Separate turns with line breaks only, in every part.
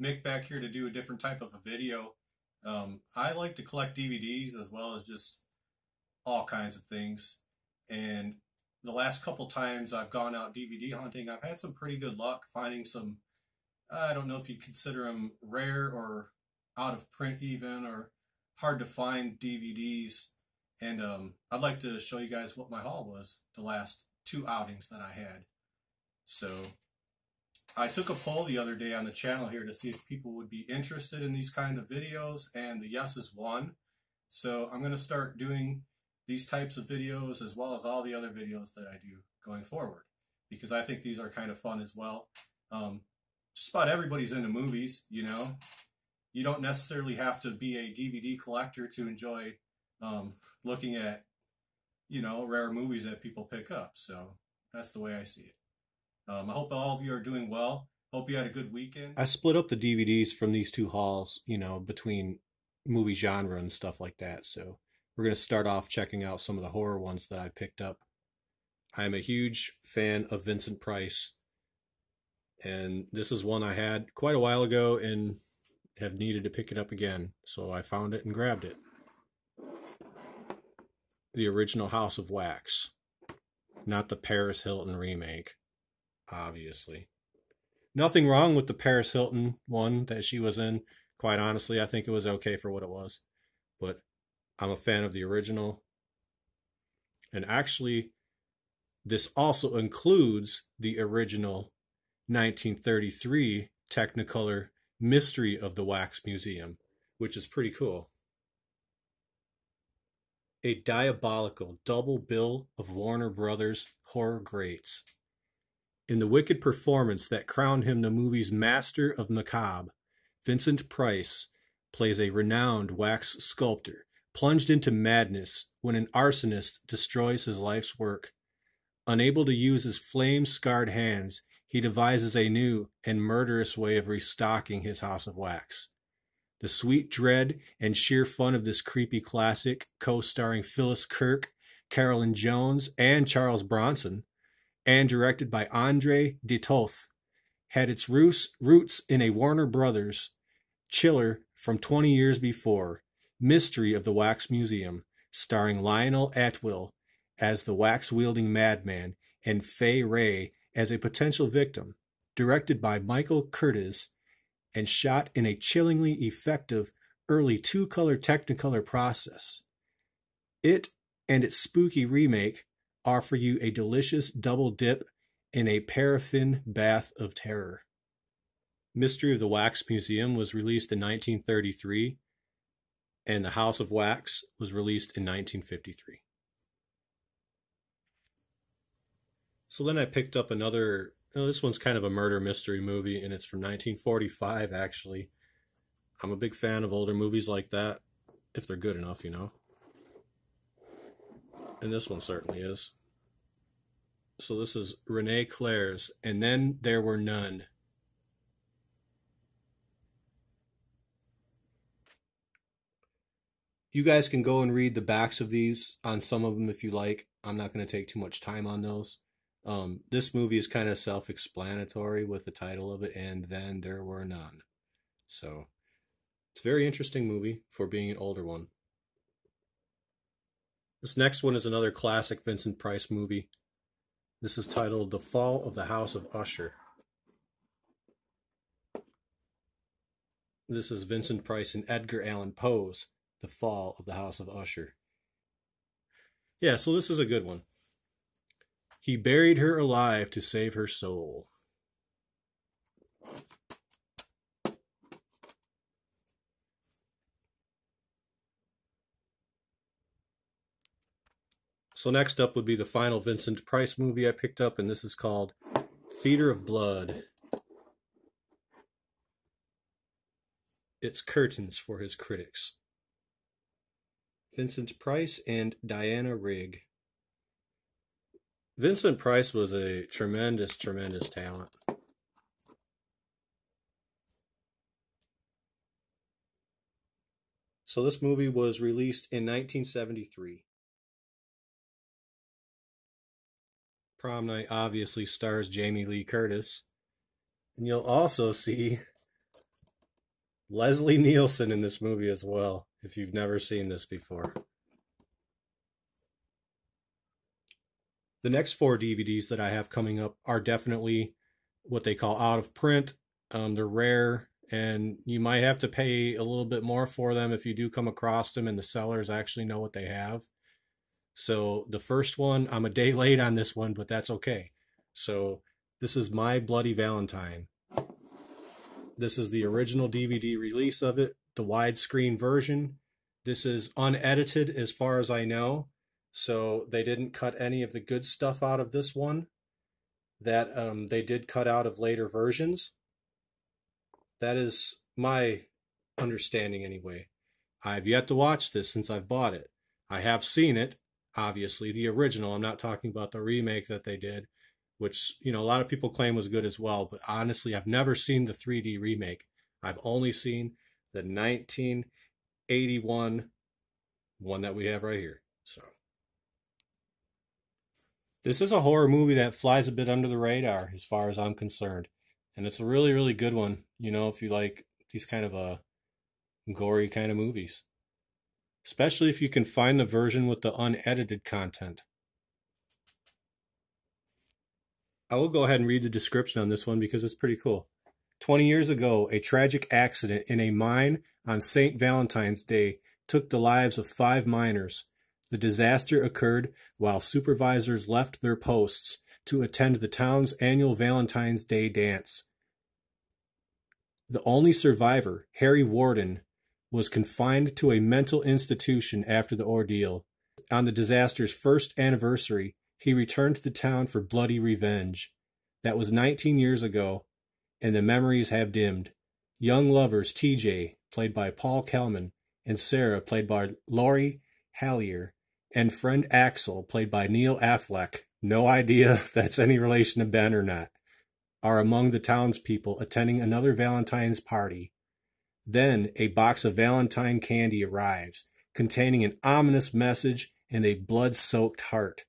Mick back here to do a different type of a video. I like to collect DVDs as well as just all kinds of things. And the last couple times I've gone out DVD hunting, I've had some pretty good luck finding some, I don't know if you'd consider them rare or out of print even, or hard to find DVDs. And I'd like to show you guys what my haul was the last two outings that I had. So I took a poll the other day on the channel here to see if people would be interested in these kind of videos, and the yeses won. So I'm going to start doing these types of videos as well as all the other videos that I do going forward, because I think these are kind of fun as well. Just about everybody's into movies, you know. You don't necessarily have to be a DVD collector to enjoy looking at, you know, rare movies that people pick up. So that's the way I see it. I hope all of you are doing well. Hope you had a good weekend. I split up the DVDs from these two hauls, you know, between movie genre and stuff like that. So we're going to start off checking out some of the horror ones that I picked up. I'm a huge fan of Vincent Price, and this is one I had quite a while ago and have needed to pick it up again. So I found it and grabbed it. The original House of Wax, not the Paris Hilton remake. Obviously. Nothing wrong with the Paris Hilton one that she was in. Quite honestly, I think it was okay for what it was. But I'm a fan of the original. And actually, this also includes the original 1933 Technicolor Mystery of the Wax Museum, which is pretty cool. A diabolical double bill of Warner Brothers horror greats. In the wicked performance that crowned him the movie's master of macabre, Vincent Price plays a renowned wax sculptor plunged into madness when an arsonist destroys his life's work. Unable to use his flame-scarred hands, he devises a new and murderous way of restocking his house of wax. The sweet dread and sheer fun of this creepy classic, co-starring Phyllis Kirk, Carolyn Jones, and Charles Bronson, and directed by Andre Detoth, had its roots in a Warner Brothers chiller from 20 years before, Mystery of the Wax Museum, starring Lionel Atwill as the wax-wielding madman and Fay Wray as a potential victim, directed by Michael Curtiz, and shot in a chillingly effective early two-color Technicolor process. It and its spooky remake offer you a delicious double dip in a paraffin bath of terror. Mystery of the Wax Museum was released in 1933, and The House of Wax was released in 1953. So then I picked up another, this one's kind of a murder mystery movie, and it's from 1945, actually. I'm a big fan of older movies like that, if they're good enough, you know. And this one certainly is. So this is Renee Claire's And Then There Were None. You guys can go and read the backs of these on some of them if you like. I'm not going to take too much time on those. This movie is kind of self-explanatory with the title of it, And Then There Were None. So it's a very interesting movie for being an older one. This next one is another classic Vincent Price movie. This is titled The Fall of the House of Usher. This is Vincent Price and Edgar Allan Poe's The Fall of the House of Usher. Yeah, so this is a good one. He buried her alive to save her soul. So next up would be the final Vincent Price movie I picked up, and this is called Theater of Blood. It's curtains for his critics. Vincent Price and Diana Rigg. Vincent Price was a tremendous talent. So this movie was released in 1973. Prom Night obviously stars Jamie Lee Curtis. And you'll also see Leslie Nielsen in this movie as well, if you've never seen this before. The next four DVDs that I have coming up are definitely what they call out of print. They're rare, and you might have to pay a little bit more for them if you do come across them and the sellers actually know what they have. So the first one, I'm a day late on this one, but that's okay. So this is My Bloody Valentine. This is the original DVD release of it, the widescreen version. This is unedited as far as I know. So they didn't cut any of the good stuff out of this one that they did cut out of later versions. That is my understanding anyway. I've yet to watch this since I've bought it. I have seen it, obviously, the original. I'm not talking about the remake that they did, which, you know, a lot of people claim was good as well. But honestly, I've never seen the 3D remake. I've only seen the 1981 one that we have right here. So this is a horror movie that flies a bit under the radar as far as I'm concerned. And it's a really, really good one, you know, if you like these kind of gory kind of movies. Especially if you can find the version with the unedited content. I will go ahead and read the description on this one because it's pretty cool. 20 years ago, a tragic accident in a mine on St. Valentine's Day took the lives of 5 miners. The disaster occurred while supervisors left their posts to attend the town's annual Valentine's Day dance. The only survivor, Harry Warden, was confined to a mental institution after the ordeal. On the disaster's first anniversary, he returned to the town for bloody revenge. That was 19 years ago, and the memories have dimmed. Young lovers TJ, played by Paul Kelman, and Sarah, played by Laurie Hallier, and friend Axel, played by Neil Affleck, no idea if that's any relation to Ben or not, are among the townspeople attending another Valentine's party. Then a box of Valentine candy arrives, containing an ominous message and a blood-soaked heart.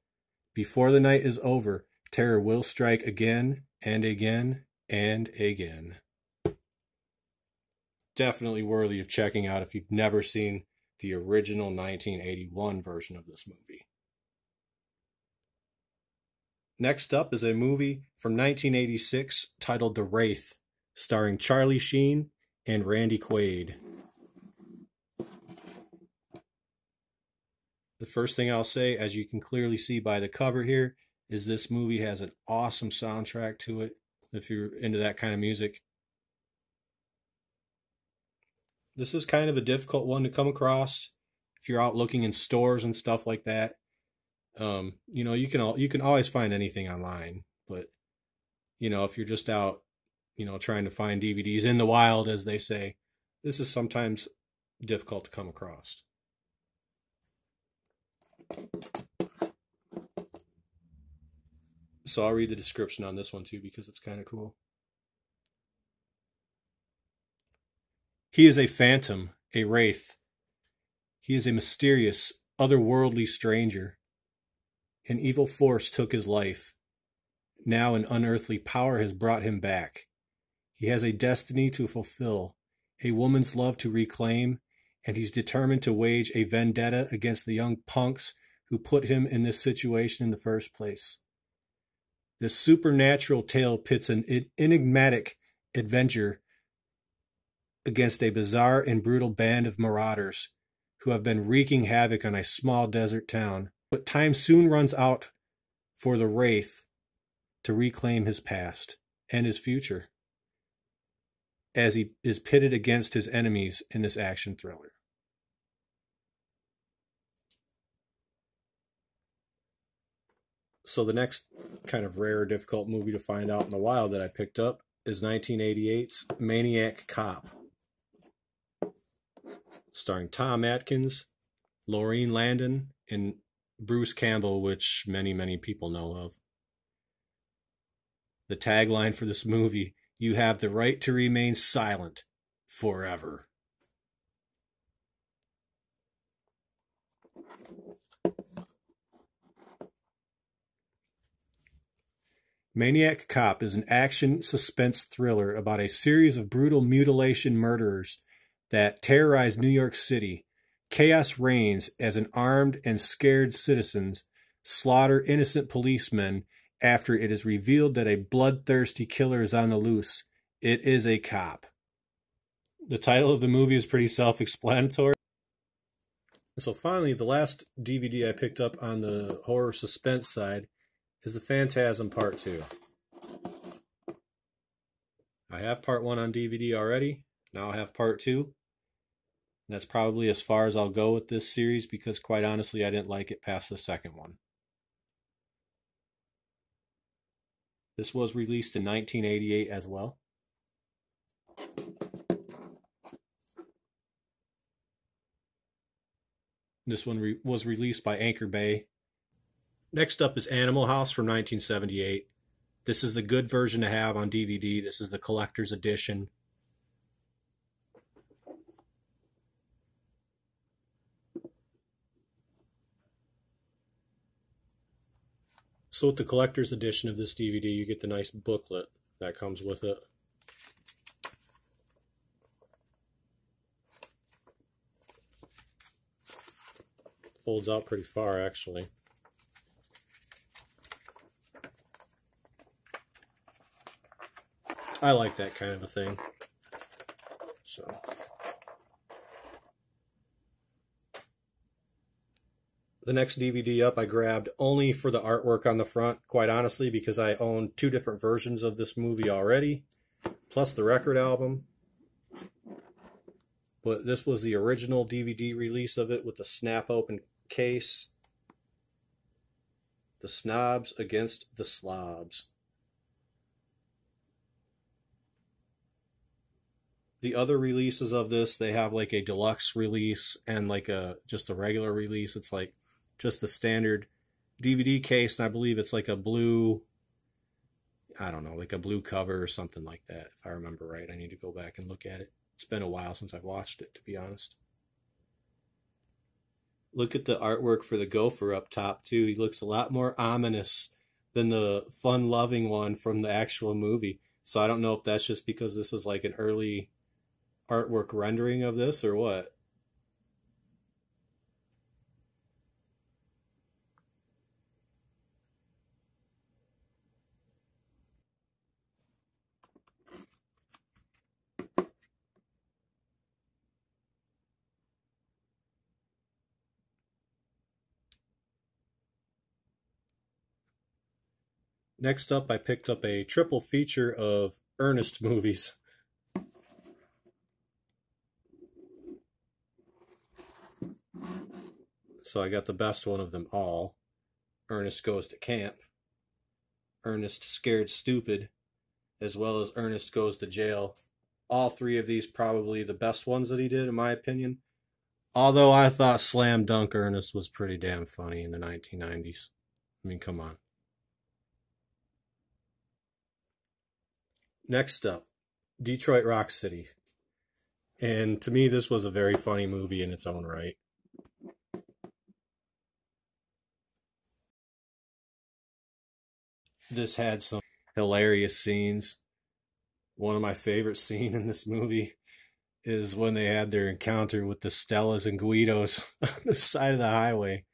Before the night is over, terror will strike again and again and again. Definitely worthy of checking out if you've never seen the original 1981 version of this movie. Next up is a movie from 1986 titled The Wraith, starring Charlie Sheen and Randy Quaid. The first thing I'll say, as you can clearly see by the cover here, is this movie has an awesome soundtrack to it, if you're into that kind of music. This is kind of a difficult one to come across if you're out looking in stores and stuff like that. You know, you can always find anything online, but you know, if you're just out, you know, trying to find DVDs in the wild, as they say, this is sometimes difficult to come across. So I'll read the description on this one too because it's kind of cool. He is a phantom, a wraith. He is a mysterious, otherworldly stranger. An evil force took his life. Now an unearthly power has brought him back. He has a destiny to fulfill, a woman's love to reclaim, and he's determined to wage a vendetta against the young punks who put him in this situation in the first place. This supernatural tale pits an enigmatic adventure against a bizarre and brutal band of marauders who have been wreaking havoc on a small desert town. But time soon runs out for the Wraith to reclaim his past and his future as he is pitted against his enemies in this action thriller. So the next kind of rare, difficult movie to find out in the wild that I picked up is 1988's Maniac Cop, starring Tom Atkins, Laureen Landon, and Bruce Campbell, which many, many people know of. The tagline for this movie, "You have the right to remain silent forever." Maniac Cop is an action suspense thriller about a series of brutal mutilation murderers
that terrorized New York City. Chaos reigns as an armed and scared citizens slaughter innocent policemen after it is revealed that a bloodthirsty killer is on the loose. It is a cop. The title of the movie is pretty self-explanatory. So finally, the last DVD I picked up on the horror suspense side is the Phantasm Part 2. I have Part 1 on DVD already. Now I have Part 2. That's probably as far as I'll go with this series because, quite honestly, I didn't like it past the second one. This was released in 1988 as well. This one was released by Anchor Bay. Next up is Animal House from 1978. This is the good version to have on DVD. This is the collector's edition. So with the collector's edition of this DVD, you get the nice booklet that comes with it. Folds out pretty far, actually. I like that kind of a thing. So the next DVD up I grabbed only for the artwork on the front, quite honestly, because I own two different versions of this movie already, plus the record album. But this was the original DVD release of it with the snap-open case. The Snobs Against the Slobs. The other releases of this, they have like a deluxe release and like just a regular release. It's like just a standard DVD case, and I believe it's like a blue, I don't know, like a blue cover or something like that, if I remember right. I need to go back and look at it. It's been a while since I've watched it, to be honest. Look at the artwork for the gopher up top, too. He looks a lot more ominous than the fun-loving one from the actual movie. So I don't know if that's just because this is like an early artwork rendering of this or what. Next up, I picked up a triple feature of Earnest movies. So I got the best one of them all. Earnest Goes to Camp, Earnest Scared Stupid, as well as Earnest Goes to Jail. All three of these probably the best ones that he did, in my opinion. Although I thought Slam Dunk Earnest was pretty damn funny in the 1990s. I mean, come on. Next up, Detroit Rock City. And to me, this was a very funny movie in its own right. This had some hilarious scenes. One of my favorite scenes in this movie is when they had their encounter with the Stellas and Guidos on the side of the highway.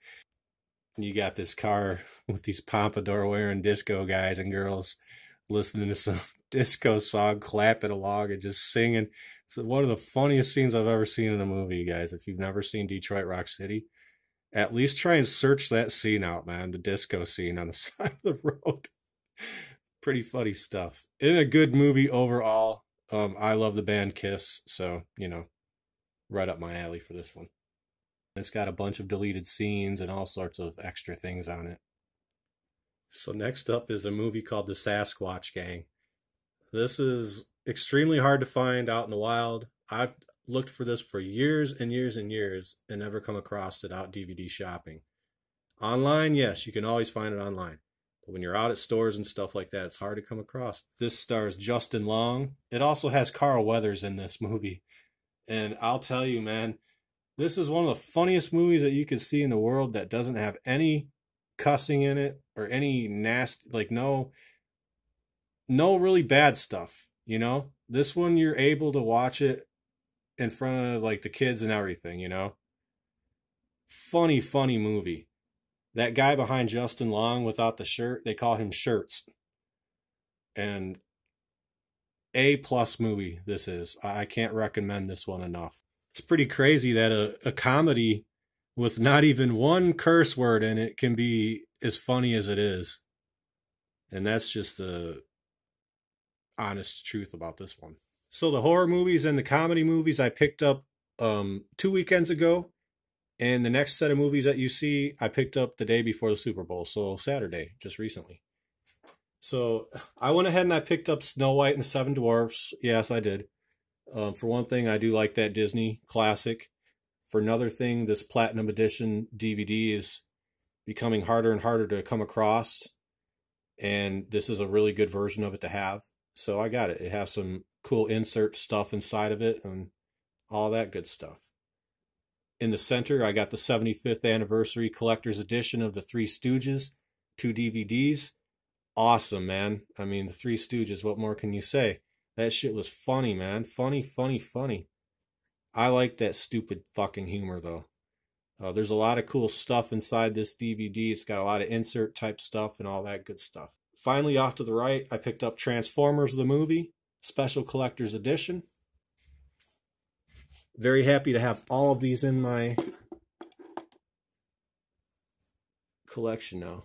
And you got this car with these pompadour wearing disco guys and girls listening to some disco song, clapping along and just singing. It's one of the funniest scenes I've ever seen in a movie, you guys. If you've never seen Detroit Rock City, at least try and search that scene out, man. The disco scene on the side of the road. Pretty funny stuff. In a good movie overall. I love the band Kiss, so, you know, right up my alley for this one. It's got a bunch of deleted scenes and all sorts of extra things on it. So next up is a movie called The Sasquatch Gang. This is extremely hard to find out in the wild. I've looked for this for years and years and years and never come across it out DVD shopping. Online, yes, you can always find it online. But when you're out at stores and stuff like that, it's hard to come across. This stars Justin Long. It also has Carl Weathers in this movie. And I'll tell you, man, this is one of the funniest movies that you could see in the world that doesn't have any cussing in it or any nasty, like no really bad stuff, you know? This one, you're able to watch it in front of like the kids and everything, you know? Funny, funny movie. That guy behind Justin Long without the shirt, they call him Shirts. And A+ movie this is. I can't recommend this one enough. It's pretty crazy that a comedy with not even one curse word in it can be as funny as it is. And that's just the honest truth about this one. So the horror movies and the comedy movies I picked up 2 weekends ago. And the next set of movies that you see, I picked up the day before the Super Bowl. So Saturday, just recently. So I went ahead and I picked up Snow White and the Seven Dwarfs. Yes, I did. For one thing, I do like that Disney classic. For another thing, this Platinum Edition DVD is becoming harder and harder to come across. And this is a really good version of it to have. So I got it. It has some cool insert stuff inside of it and all that good stuff. In the center, I got the 75th anniversary collector's edition of the Three Stooges, 2 DVDs. Awesome, man. I mean, the Three Stooges, what more can you say? That shit was funny, man. Funny, funny, funny. I like that stupid fucking humor, though. There's a lot of cool stuff inside this DVD. It's got a lot of insert type stuff and all that good stuff. Finally, off to the right, I picked up Transformers the movie, special collector's edition. Very happy to have all of these in my collection now.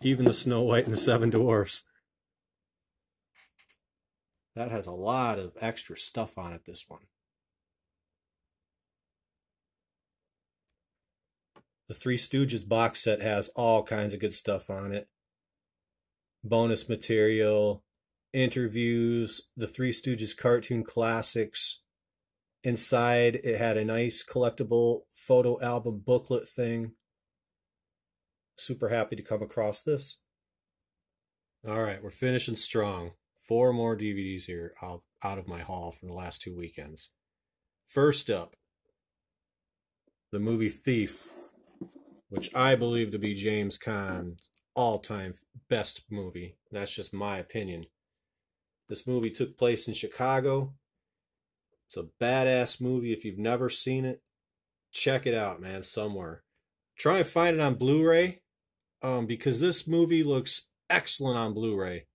Even the Snow White and the Seven Dwarfs. That has a lot of extra stuff on it, this one. The Three Stooges box set has all kinds of good stuff on it. Bonus material, interviews, the Three Stooges cartoon classics. Inside, it had a nice collectible photo album booklet thing. Super happy to come across this. All right, we're finishing strong. 4 more DVDs here out of my haul from the last 2 weekends. First up, the movie Thief, which I believe to be James Caan's all-time best movie. That's just my opinion. This movie took place in Chicago. It's a badass movie. If you've never seen it, check it out, man, somewhere. Try and find it on Blu-ray, because this movie looks excellent on Blu-ray.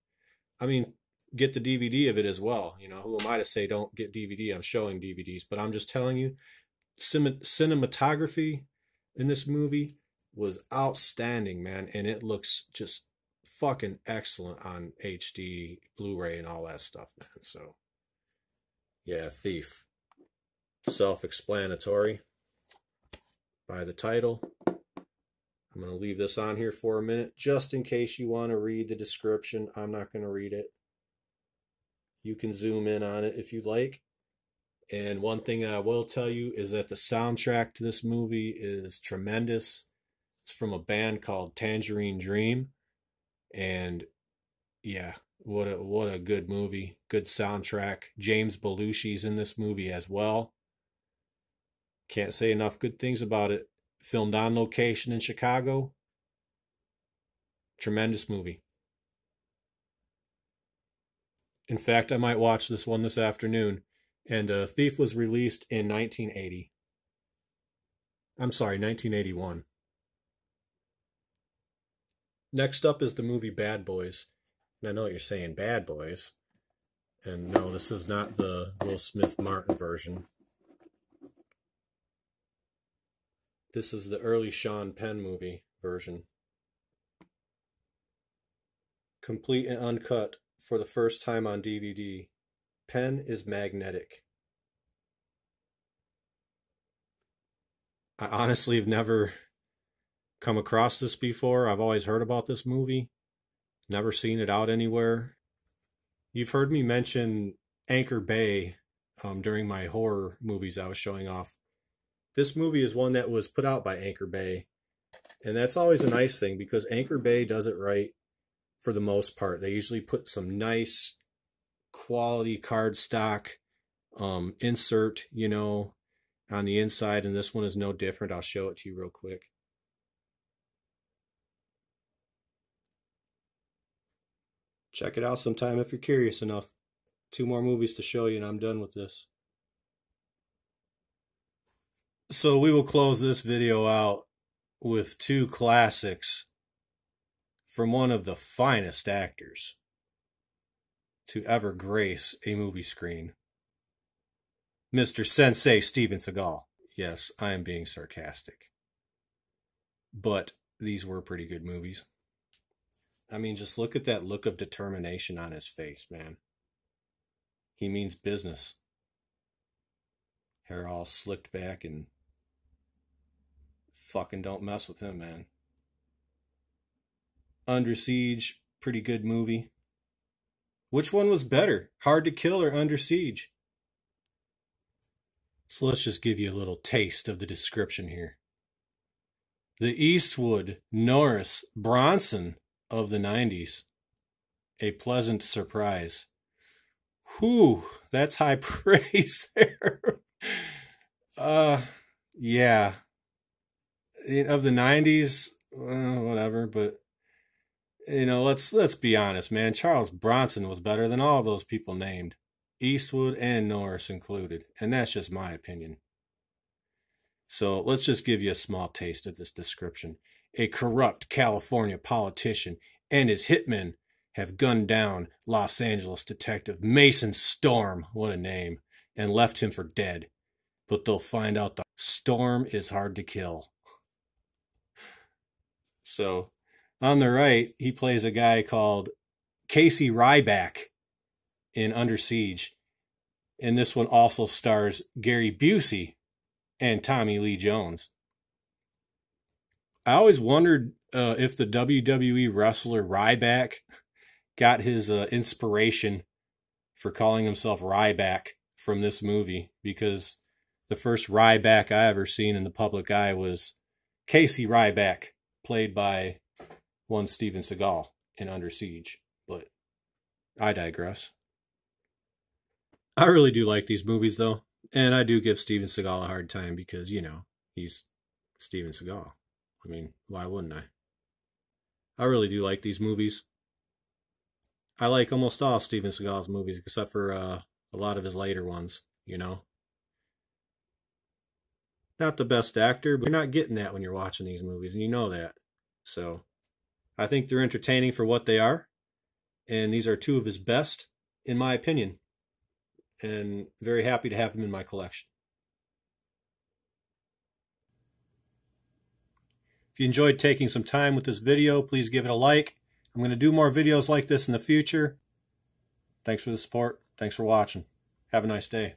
I mean, get the DVD of it as well. You know, who am I to say don't get DVD? I'm showing DVDs, but I'm just telling you, cinematography in this movie was outstanding, man, and it looks just fucking excellent on HD, Blu-ray, and all that stuff, man. So, yeah, Thief. Self-explanatory by the title. I'm going to leave this on here for a minute, just in case you want to read the description. I'm not going to read it. You can zoom in on it if you like. And one thing I will tell you is that the soundtrack to this movie is tremendous. It's from a band called Tangerine Dream. And yeah, what a good movie. Good soundtrack. James Belushi's in this movie as well. Can't say enough good things about it. Filmed on location in Chicago. Tremendous movie. In fact, I might watch this one this afternoon. And Thief was released in 1980. I'm sorry, 1981. Next up is the movie Bad Boys. And I know what you're saying, Bad Boys. And no, this is not the Will Smith Martin version. This is the early Sean Penn movie version. Complete and uncut for the first time on DVD. Penn is magnetic. I honestly have never come across this before. I've always heard about this movie. Never seen it out anywhere. You've heard me mention Anchor Bay during my horror movies I was showing off. This movie is one that was put out by Anchor Bay. And that's always a nice thing because Anchor Bay does it right for the most part. They usually put some nice quality cardstock insert, you know, on the inside, and this one is no different. I'll show it to you real quick. Check it out sometime if you're curious enough. 2 more movies to show you and I'm done with this. So we will close this video out with 2 classics from one of the finest actors to ever grace a movie screen, Mr. Sensei Steven Seagal. Yes, I am being sarcastic. But these were pretty good movies. I mean, just look at that look of determination on his face, man. He means business. Hair all slicked back and fucking don't mess with him, man. Under Siege, pretty good movie. Which one was better, Hard to Kill or Under Siege? So let's just give you a little taste of the description here. The Eastwood, Norris, Bronson of the 90s. A pleasant surprise. Whew, that's high praise there. Yeah. Of the 90s, whatever, but you know, let's be honest, man. Charles Bronson was better than all those people named, Eastwood and Norris included, and that's just my opinion. So let's just give you a small taste of this description. A corrupt California politician and his hitmen have gunned down Los Angeles detective Mason Storm, what a name, and left him for dead. But they'll find out the Storm is hard to kill. So, on the right, he plays a guy called Casey Ryback in Under Siege. And this one also stars Gary Busey and Tommy Lee Jones. I always wondered if the WWE wrestler Ryback got his inspiration for calling himself Ryback from this movie, because the first Ryback I ever seen in the public eye was Casey Ryback, played by one Steven Seagal in Under Siege. But I digress. I really do like these movies, though. And I do give Steven Seagal a hard time because, you know, he's Steven Seagal. I mean, why wouldn't I? I really do like these movies. I like almost all Steven Seagal's movies, except for a lot of his later ones, you know. Not the best actor, but you're not getting that when you're watching these movies, and you know that. So, I think they're entertaining for what they are. And these are 2 of his best, in my opinion. And very happy to have them in my collection. If you enjoyed taking some time with this video, please give it a like. I'm going to do more videos like this in the future. Thanks for the support. Thanks for watching. Have a nice day.